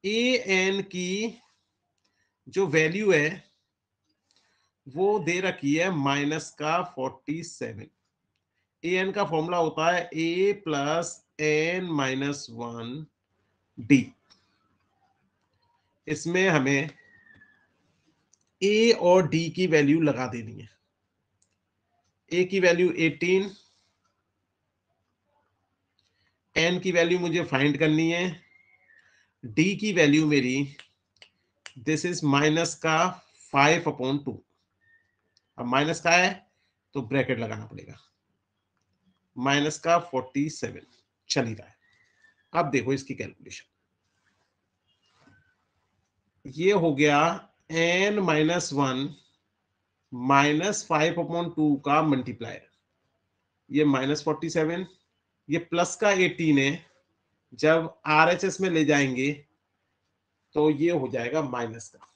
ए एन की जो वैल्यू है वो दे रखी है माइनस का 47। ए एन का फॉर्मूला होता है ए प्लस एन माइनस 1 डी। इसमें हमें ए और डी की वैल्यू लगा देनी है। ए की वैल्यू 18, एन की वैल्यू मुझे फाइंड करनी है, डी की वैल्यू मेरी दिस इज माइनस का 5/2। अब माइनस का है तो ब्रैकेट लगाना पड़ेगा, माइनस का 47 चल ही रहा है। अब देखो इसकी कैलकुलेशन, ये हो गया n-1 -5/2 का मल्टीप्लायर, ये -47, ये प्लस का 18 है, जब RHS में ले जाएंगे तो ये हो जाएगा माइनस का,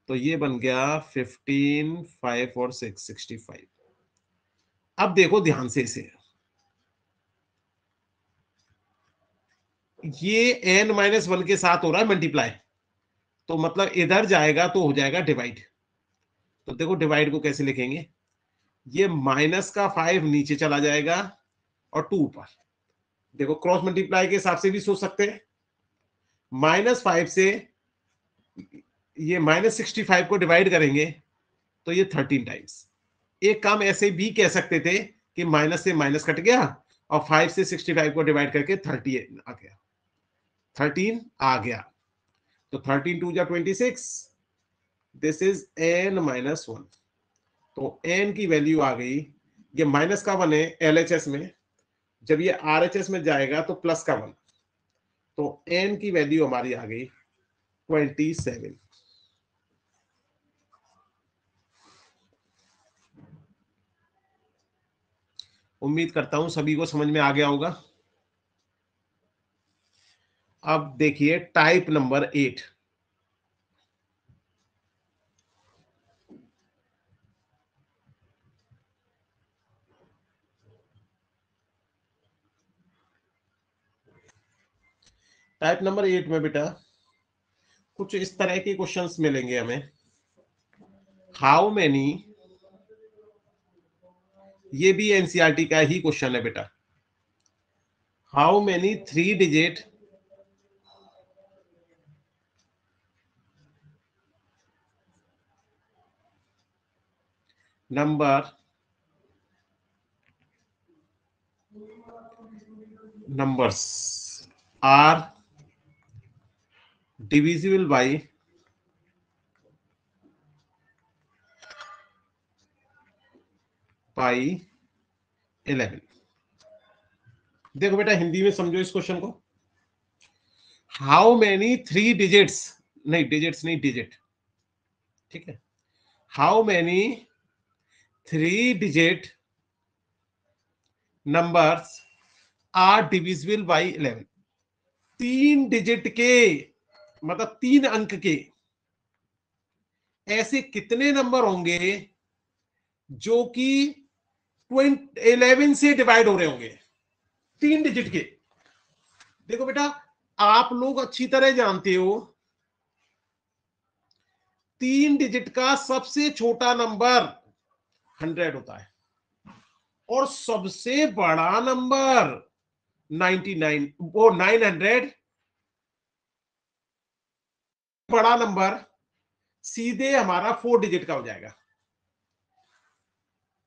तो ये बन गया 15, 5 और 6 65। अब देखो ध्यान से इसे, ये n-1 के साथ हो रहा है मल्टीप्लाई, तो मतलब इधर जाएगा तो हो जाएगा डिवाइड। तो देखो डिवाइड को कैसे लिखेंगे, ये माइनस का 5 नीचे चला जाएगा और 2 ऊपर। देखो क्रॉस मल्टीप्लाई के हिसाब से भी सोच सकते हैं, -5 से ये -65 को डिवाइड करेंगे तो ये 13 टाइम्स। एक काम ऐसे भी कह सकते थे कि माइनस से माइनस कट गया और 5 से 65 को डिवाइड करके 30 आ गया, 13 आ गया, तो 13 2 जा 26, दिस इज n-1। तो n की वैल्यू आ गई, ये माइनस का 1 है LHS में, जब ये RHS में जाएगा तो प्लस का 1, तो n की वैल्यू हमारी आ गई 27। उम्मीद करता हूं सभी को समझ में आ गया होगा। अब देखिए टाइप नंबर 8, टाइप नंबर 8 में बेटा कुछ इस तरह के क्वेश्चंस मिलेंगे हमें। हाउ मेनी, ये भी एनसीईआरटी का ही क्वेश्चन है बेटा, how many 3 digit numbers are divisible by 11। देखो बेटा हिंदी में समझो इस क्वेश्चन को, हाउ मेनी 3 डिजिट्स, नहीं डिजिट्स नहीं डिजिट, ठीक है, how many 3 digit numbers are divisible by 11। 3 digit के मतलब 3 अंक के ऐसे कितने नंबर होंगे जो कि 11 से डिवाइड हो रहे होंगे, 3 डिजिट के। देखो बेटा आप लोग अच्छी तरह जानते हो 3 डिजिट का सबसे छोटा नंबर 100 होता है और सबसे बड़ा नंबर 99, वो 900, बड़ा नंबर सीधे हमारा 4 डिजिट का हो जाएगा,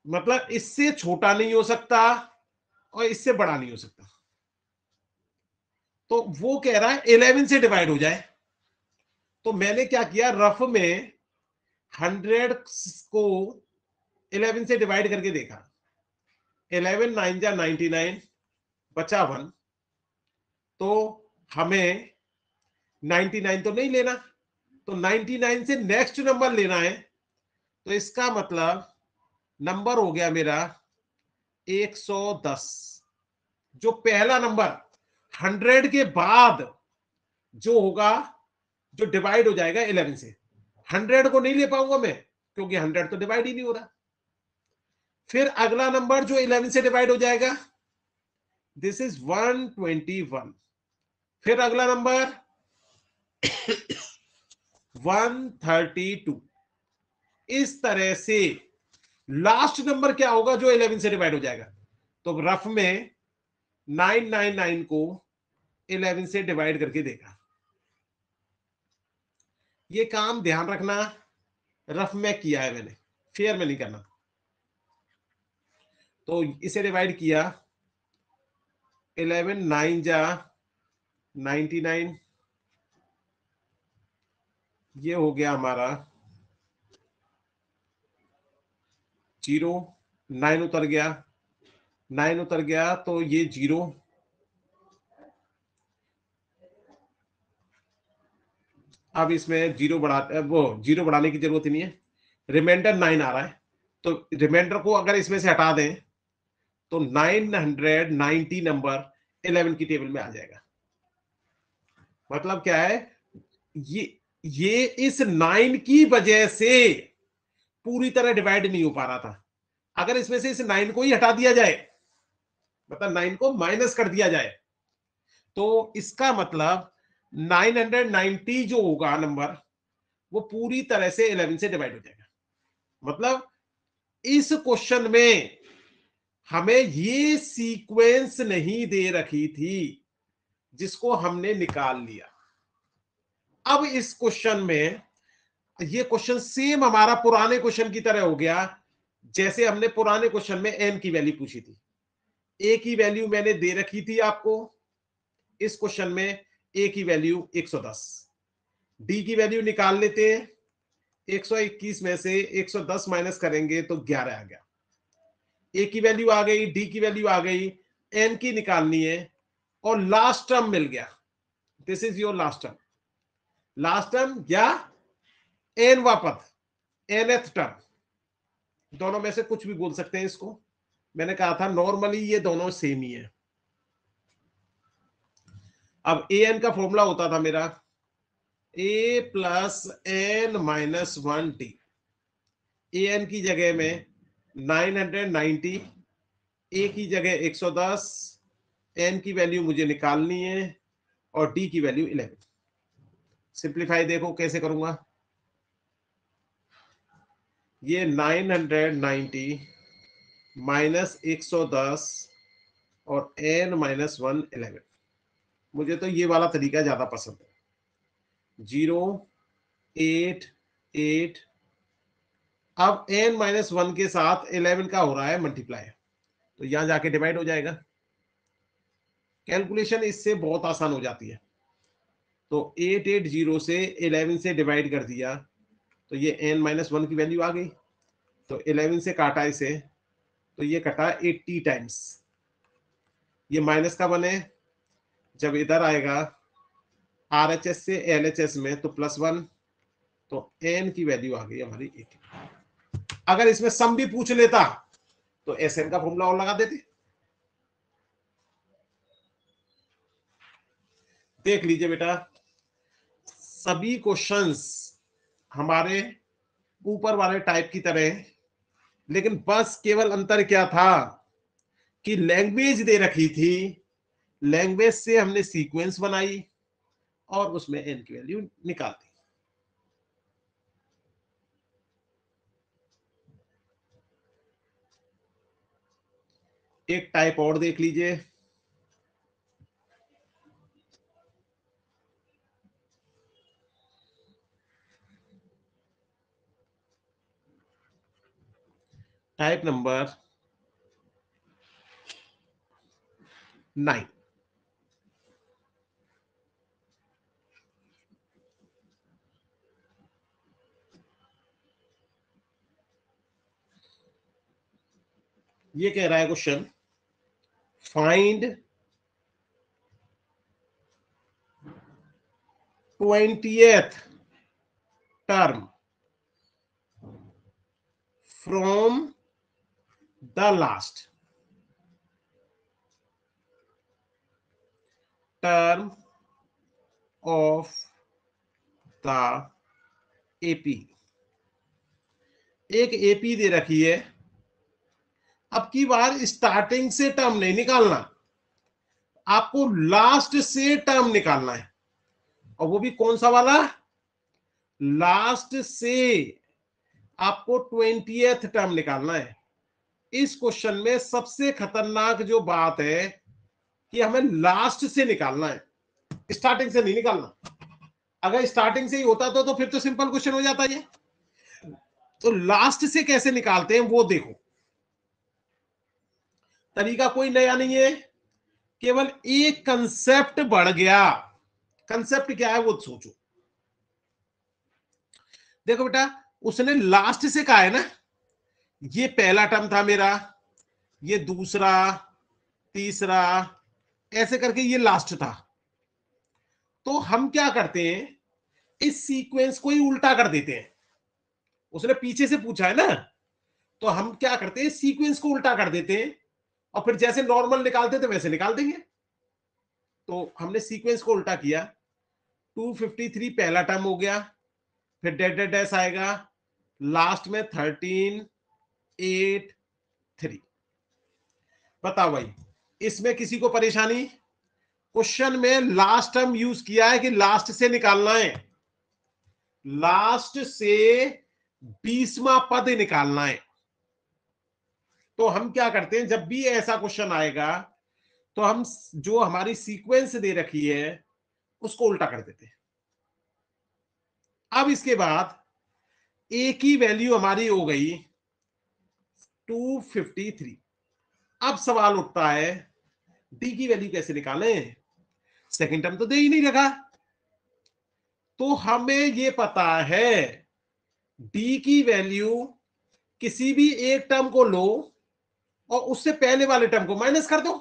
मतलब इससे छोटा नहीं हो सकता और इससे बड़ा नहीं हो सकता। तो वो कह रहा है 11 से डिवाइड हो जाए, तो मैंने क्या किया रफ में 100 को 11 से डिवाइड करके देखा, 11 9 जा 99, बचा 1, तो हमें 99 तो नहीं लेना, तो 99 से नेक्स्ट नंबर लेना है, तो इसका मतलब नंबर हो गया मेरा 110। जो पहला नंबर 100 के बाद जो होगा, जो डिवाइड हो जाएगा 11 से, 100 को नहीं ले पाऊंगा मैं क्योंकि 100 तो डिवाइड ही नहीं हो रहा। फिर अगला नंबर जो 11 से डिवाइड हो जाएगा, दिस इज 121। फिर अगला नंबर 132। इस तरह से लास्ट नंबर क्या होगा जो 11 से डिवाइड हो जाएगा, तो रफ में 999 को 11 से डिवाइड करके देखा। ये काम ध्यान रखना, रफ में किया है मैंने, फेयर में नहीं करना। तो इसे डिवाइड किया, 11 9 जा 99, ये हो गया हमारा 0, 9 उतर गया, 9 उतर गया तो ये 0, अब इसमें 0 बढ़ाने की जरूरत ही नहीं है, रिमाइंडर 9 आ रहा है, तो रिमाइंडर को अगर इसमें से हटा दें तो 990 नंबर 11 की टेबल में आ जाएगा। मतलब क्या है, ये इस 9 की वजह से पूरी तरह डिवाइड नहीं हो पा रहा था। अगर इसमें से इस 9 को ही हटा दिया जाए, मतलब 9 को माइनस कर दिया जाए, तो इसका मतलब 990 जो होगा नंबर, वो पूरी तरह से 11 से डिवाइड हो जाएगा। मतलब इस क्वेश्चन में हमें ये सीक्वेंस नहीं दे रखी थी जिसको हमने निकाल लिया। अब इस क्वेश्चन में ये क्वेश्चन सेम हमारा पुराने क्वेश्चन की तरह हो गया, जैसे हमने पुराने क्वेश्चन में n की वैल्यू पूछी थी। a की वैल्यू मैंने दे रखी थी आपको, इस क्वेश्चन में a की वैल्यू 110, d की वैल्यू निकाल लेते हैं, 121 में से 110 माइनस करेंगे तो 11 आ गया। a की वैल्यू आ गई, d की वैल्यू आ गई, n की निकालनी है और लास्ट टर्म मिल गया। This is your last term, last term या nवा पद, nth टर्म, दोनों में से कुछ भी बोल सकते हैं इसको। मैंने कहा था नॉर्मली ये दोनों सेम ही है। अब an का फॉर्मूला होता था मेरा a plus n minus 1t, an की जगह में 990, a की जगह 110, n की वैल्यू मुझे निकालनी है और d की वैल्यू 11। सिंप्लीफाई देखो कैसे करूंगा, ये 990 माइनस 110 और n माइनस 1 11। मुझे तो ये वाला तरीका ज्यादा पसंद है। 0 8 8, अब n माइनस 1 के साथ 11 का हो रहा है मल्टीप्लाई, तो यहां जाके डिवाइड हो जाएगा। कैलकुलेशन इससे बहुत आसान हो जाती है। तो 880 से 11 से डिवाइड कर दिया तो ये n माइनस 1 की वैल्यू आ गई, तो 11 से काटा इसे तो ये कटा 80 टाइम्स, ये माइनस का बने, जब इधर आएगा RHS से LHS में तो +1, तो n की वैल्यू आ गई हमारी 80। अगर इसमें सम भी पूछ लेता तो SN का फॉर्मूला और लगा देते। देख लीजिए बेटा, सभी क्वेश्चंस हमारे ऊपर वाले टाइप की तरह, लेकिन बस केवल अंतर क्या था कि लैंग्वेज दे रखी थी, लैंग्वेज से हमने सीक्वेंस बनाई और उसमें n की वैल्यू निकाल दी। एक टाइप और देख लीजिए, टाइप नंबर 9। ये कह रहा है question, find 20th term from the last term of the AP। एक AP दे रखी है, अब की बार स्टार्टिंग से टर्म नहीं निकालना, आपको लास्ट से टर्म निकालना है, और वो भी कौन सा वाला, लास्ट से आपको 20th टर्म निकालना है। इस क्वेश्चन में सबसे खतरनाक जो बात है कि हमें लास्ट से निकालना है, स्टार्टिंग से नहीं निकालना। अगर स्टार्टिंग से ही होता तो फिर तो सिंपल क्वेश्चन हो जाता है। तो लास्ट से कैसे निकालते हैं वो देखो। तरीका कोई नया नहीं है, केवल एक कंसेप्ट बढ़ गया। कंसेप्ट क्या है वो सोचो। देखो बेटा, उसने लास्ट से कहा है ना, ये पहला टर्म था मेरा, ये दूसरा, तीसरा, ऐसे करके ये लास्ट था। तो हम क्या करते हैं, इस सीक्वेंस को ही उल्टा कर देते हैं। उसने पीछे से पूछा है ना, तो हम क्या करते हैं, सीक्वेंस को उल्टा कर देते हैं और फिर जैसे नॉर्मल निकालते थे वैसे निकाल देंगे। तो हमने सीक्वेंस को उल्टा किया। 253 पहला टर्म हो गया, फिर डेड डेड डैश आएगा, लास्ट में 13 8 3। बताओ भाई, इसमें किसी को परेशानी? क्वेश्चन में लास्ट टर्म यूज किया है कि लास्ट से निकालना है, लास्ट से 20वां पद निकालना है। तो हम क्या करते हैं, जब भी ऐसा क्वेश्चन आएगा तो हम जो हमारी सीक्वेंस दे रखी है उसको उल्टा कर देते हैं। अब इसके बाद ए की वैल्यू हमारी हो गई 253। अब सवाल उठता है डी की वैल्यू कैसे निकालें, सेकंड टर्म तो दे ही नहीं रखा। तो हमें ये पता है डी की वैल्यू किसी भी एक टर्म को लो और उससे पहले वाले टर्म को माइनस कर दो।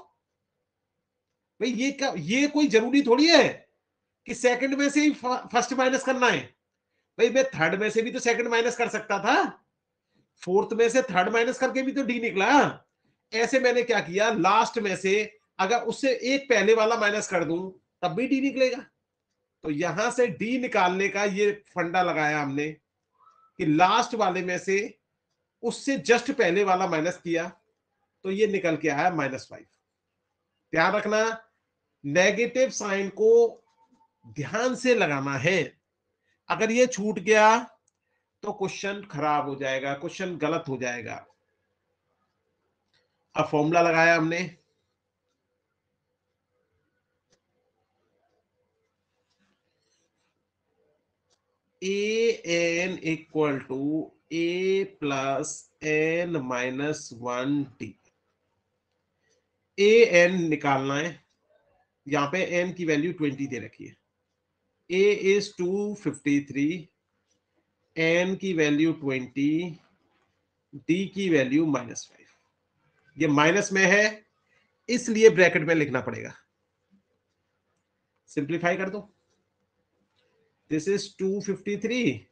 भाई ये कोई जरूरी थोड़ी है कि सेकंड में से ही फर्स्ट माइनस करना है। भाई मैं थर्ड में से भी तो सेकंड माइनस कर सकता था, फोर्थ में से थर्ड माइनस करके भी तो डी निकला। ऐसे मैंने क्या किया, लास्ट में से अगर उससे एक पहले वाला माइनस कर दूं तब भी डी निकलेगा। तो यहां से डी निकालने का ये फंडा लगाया हमने कि लास्ट वाले में से उससे जस्ट पहले वाला माइनस किया तो ये निकल के आया -5। ध्यान रखना, नेगेटिव साइन को ध्यान से लगाना है। अगर ये छूट गया तो क्वेश्चन खराब हो जाएगा, क्वेश्चन गलत हो जाएगा। अब फॉर्मूला लगाया हमने, an equal to a plus n minus 1t। an निकालना है, यहां पे n की वैल्यू 20 दे रखी है। a इज 253, n की वैल्यू 20, d की वैल्यू -5। ये माइनस में है इसलिए ब्रैकेट में लिखना पड़ेगा। सिंप्लीफाई कर दो, दिस इज 253,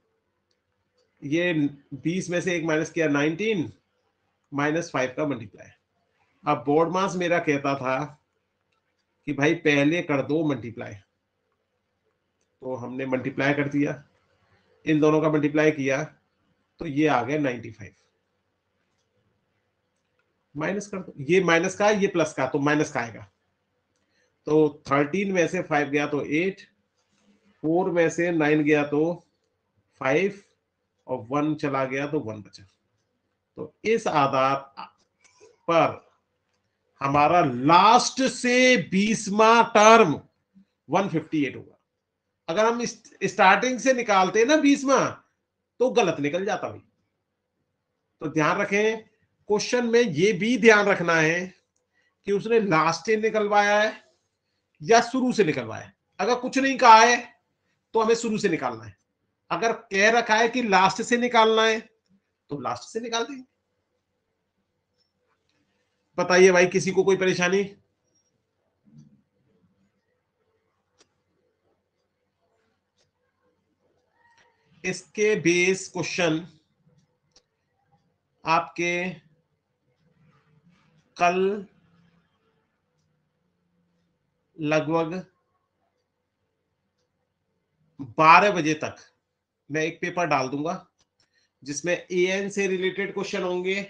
ये 20 में से एक माइनस किया 19, -5 का मल्टीप्लाई। अब बोर्ड मास मेरा कहता था कि भाई पहले कर दो मल्टीप्लाई, तो हमने मल्टीप्लाई कर दिया, इन दोनों का मल्टीप्लाई किया तो ये आ गया 95। माइनस कर दो, ये माइनस का ये प्लस का, तो माइनस का आएगा। तो 13 में से 5 गया तो 8, 4 में से 9 गया तो 5 और 1 चला गया तो 1 बचा। तो इस आधार पर हमारा लास्ट से 20वां टर्म 158 होगा। अगर हम स्टार्टिंग से निकालते हैं ना 20वां तो गलत निकल जाता भाई। तो ध्यान रखें, क्वेश्चन में ये भी ध्यान रखना है कि उसने लास्ट से निकलवाया है या शुरू से निकलवाया है। अगर कुछ नहीं कहा है तो हमें शुरू से निकालना है, अगर कह रखा है कि लास्ट से निकालना है तो लास्ट से निकाल देंगे। बताइए भाई, किसी को कोई परेशानी? इसके बेस क्वेश्चन आपके कल लगभग 12 बजे तक मैं एक पेपर डाल दूंगा जिसमें एएन से रिलेटेड क्वेश्चन होंगे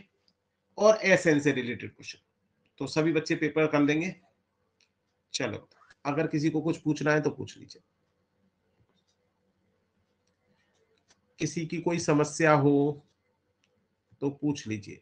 और एसएन से रिलेटेड क्वेश्चन। तो सभी बच्चे पेपर कर लेंगे। चलो, अगर किसी को कुछ पूछना है तो पूछ लीजिए। किसी की कोई समस्या हो तो पूछ लीजिए।